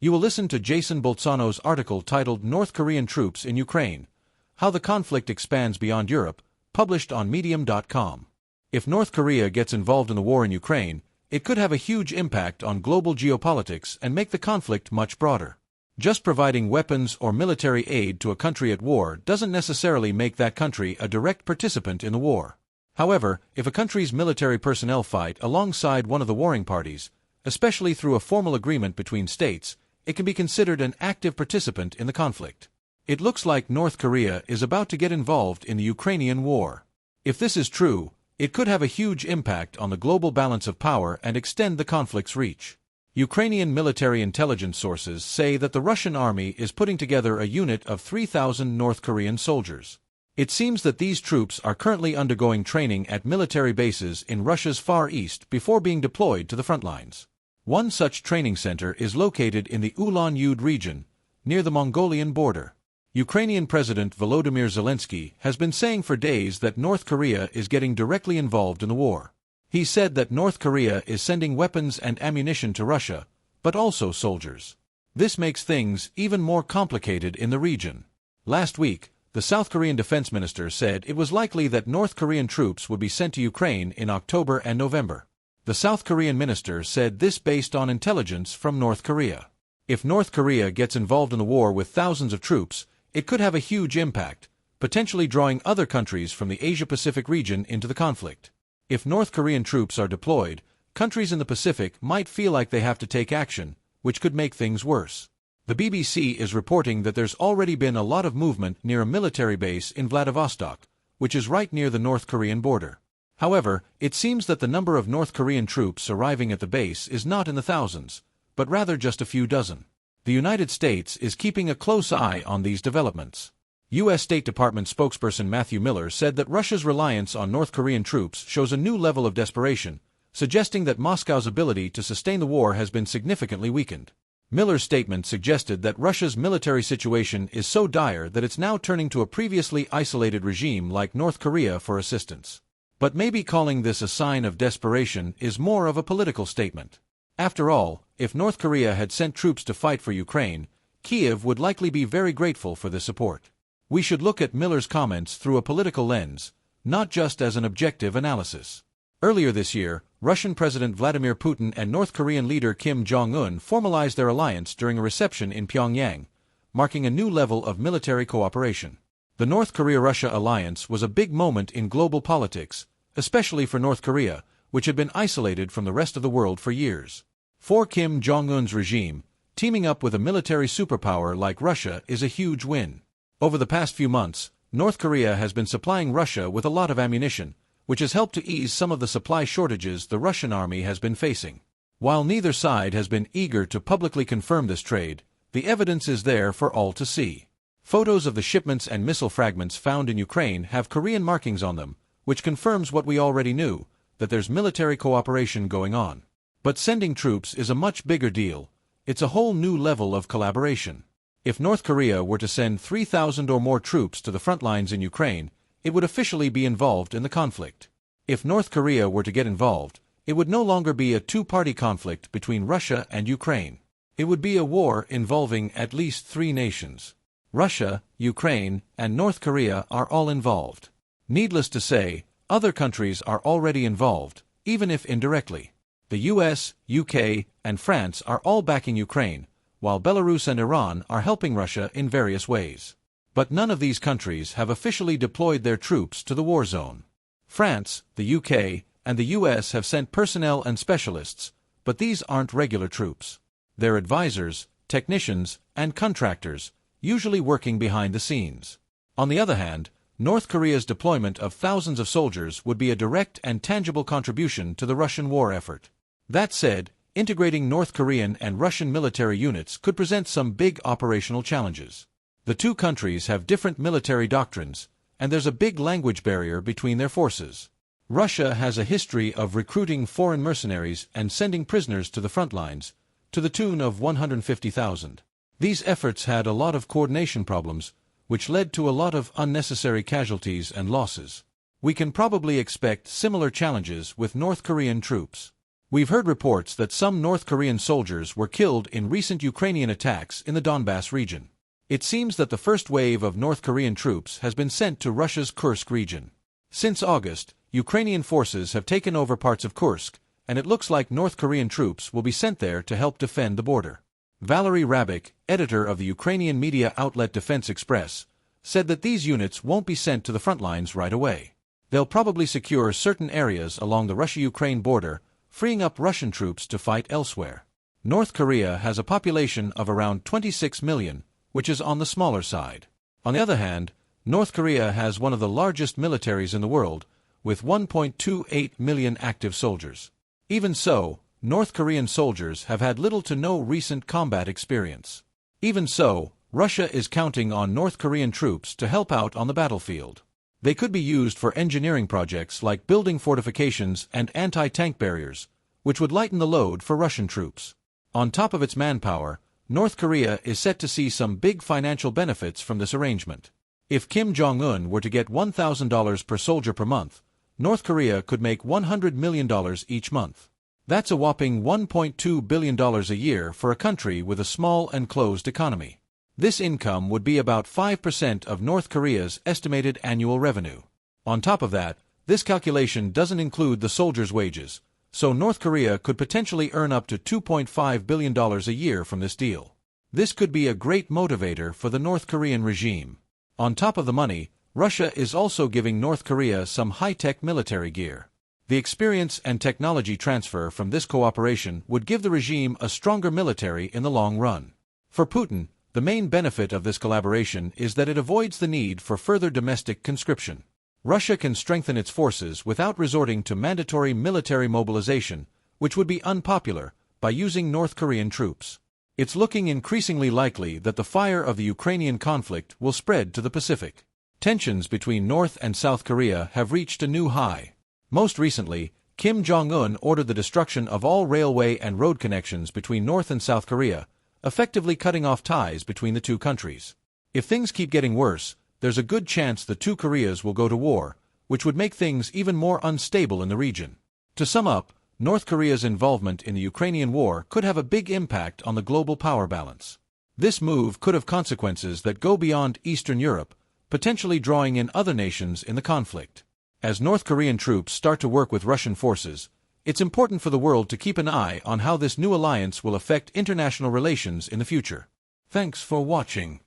You will listen to Jason Bolzano's article titled North Korean Troops in Ukraine: How the Conflict Expands Beyond Europe, published on Medium.com. If North Korea gets involved in the war in Ukraine, it could have a huge impact on global geopolitics and make the conflict much broader. Just providing weapons or military aid to a country at war doesn't necessarily make that country a direct participant in the war. However, if a country's military personnel fight alongside one of the warring parties, especially through a formal agreement between states, it can be considered an active participant in the conflict. It looks like North Korea is about to get involved in the Ukrainian war. If this is true, it could have a huge impact on the global balance of power and extend the conflict's reach. Ukrainian military intelligence sources say that the Russian army is putting together a unit of 3,000 North Korean soldiers. It seems that these troops are currently undergoing training at military bases in Russia's Far East before being deployed to the front lines. One such training center is located in the Ulan-Ude region, near the Mongolian border. Ukrainian President Volodymyr Zelensky has been saying for days that North Korea is getting directly involved in the war. He said that North Korea is sending weapons and ammunition to Russia, but also soldiers. This makes things even more complicated in the region. Last week, the South Korean defense minister said it was likely that North Korean troops would be sent to Ukraine in October and November. The South Korean minister said this based on intelligence from North Korea. If North Korea gets involved in the war with thousands of troops, it could have a huge impact, potentially drawing other countries from the Asia-Pacific region into the conflict. If North Korean troops are deployed, countries in the Pacific might feel like they have to take action, which could make things worse. The BBC is reporting that there's already been a lot of movement near a military base in Vladivostok, which is right near the North Korean border. However, it seems that the number of North Korean troops arriving at the base is not in the thousands, but rather just a few dozen. The United States is keeping a close eye on these developments. U.S. State Department spokesperson Matthew Miller said that Russia's reliance on North Korean troops shows a new level of desperation, suggesting that Moscow's ability to sustain the war has been significantly weakened. Miller's statement suggested that Russia's military situation is so dire that it's now turning to a previously isolated regime like North Korea for assistance. But maybe calling this a sign of desperation is more of a political statement. After all, if North Korea had sent troops to fight for Ukraine, Kiev would likely be very grateful for the support. We should look at Miller's comments through a political lens, not just as an objective analysis. Earlier this year, Russian President Vladimir Putin and North Korean leader Kim Jong-un formalized their alliance during a reception in Pyongyang, marking a new level of military cooperation. The North Korea-Russia alliance was a big moment in global politics, especially for North Korea, which had been isolated from the rest of the world for years. For Kim Jong-un's regime, teaming up with a military superpower like Russia is a huge win. Over the past few months, North Korea has been supplying Russia with a lot of ammunition, which has helped to ease some of the supply shortages the Russian army has been facing. While neither side has been eager to publicly confirm this trade, the evidence is there for all to see. Photos of the shipments and missile fragments found in Ukraine have Korean markings on them, which confirms what we already knew, that there's military cooperation going on. But sending troops is a much bigger deal. It's a whole new level of collaboration. If North Korea were to send 3,000 or more troops to the front lines in Ukraine, it would officially be involved in the conflict. If North Korea were to get involved, it would no longer be a two-party conflict between Russia and Ukraine. It would be a war involving at least three nations. Russia, Ukraine, and North Korea are all involved. Needless to say, other countries are already involved, even if indirectly. The US, UK, and France are all backing Ukraine, while Belarus and Iran are helping Russia in various ways. But none of these countries have officially deployed their troops to the war zone. France, the UK, and the US have sent personnel and specialists, but these aren't regular troops. They're advisors, technicians, and contractors, usually working behind the scenes. On the other hand, North Korea's deployment of thousands of soldiers would be a direct and tangible contribution to the Russian war effort. That said, integrating North Korean and Russian military units could present some big operational challenges. The two countries have different military doctrines, and there's a big language barrier between their forces. Russia has a history of recruiting foreign mercenaries and sending prisoners to the front lines, to the tune of 150,000. These efforts had a lot of coordination problems, which led to a lot of unnecessary casualties and losses. We can probably expect similar challenges with North Korean troops. We've heard reports that some North Korean soldiers were killed in recent Ukrainian attacks in the Donbass region. It seems that the first wave of North Korean troops has been sent to Russia's Kursk region. Since August, Ukrainian forces have taken over parts of Kursk, and it looks like North Korean troops will be sent there to help defend the border. Valery Rabik, editor of the Ukrainian media outlet Defense Express, said that these units won't be sent to the front lines right away. They'll probably secure certain areas along the Russia-Ukraine border, freeing up Russian troops to fight elsewhere. North Korea has a population of around 26 million, which is on the smaller side. On the other hand, North Korea has one of the largest militaries in the world, with 1.28 million active soldiers. Even so, North Korean soldiers have had little to no recent combat experience. Even so, Russia is counting on North Korean troops to help out on the battlefield. They could be used for engineering projects like building fortifications and anti-tank barriers, which would lighten the load for Russian troops. On top of its manpower, North Korea is set to see some big financial benefits from this arrangement. If Kim Jong-un were to get $1,000 per soldier per month, North Korea could make $100 million each month. That's a whopping $1.2 billion a year for a country with a small and closed economy. This income would be about 5% of North Korea's estimated annual revenue. On top of that, this calculation doesn't include the soldiers' wages, so North Korea could potentially earn up to $2.5 billion a year from this deal. This could be a great motivator for the North Korean regime. On top of the money, Russia is also giving North Korea some high-tech military gear. The experience and technology transfer from this cooperation would give the regime a stronger military in the long run. For Putin, the main benefit of this collaboration is that it avoids the need for further domestic conscription. Russia can strengthen its forces without resorting to mandatory military mobilization, which would be unpopular, by using North Korean troops. It's looking increasingly likely that the fire of the Ukrainian conflict will spread to the Pacific. Tensions between North and South Korea have reached a new high. Most recently, Kim Jong-un ordered the destruction of all railway and road connections between North and South Korea, effectively cutting off ties between the two countries. If things keep getting worse, there's a good chance the two Koreas will go to war, which would make things even more unstable in the region. To sum up, North Korea's involvement in the Ukrainian war could have a big impact on the global power balance. This move could have consequences that go beyond Eastern Europe, potentially drawing in other nations in the conflict. As North Korean troops start to work with Russian forces, it's important for the world to keep an eye on how this new alliance will affect international relations in the future. Thanks for watching.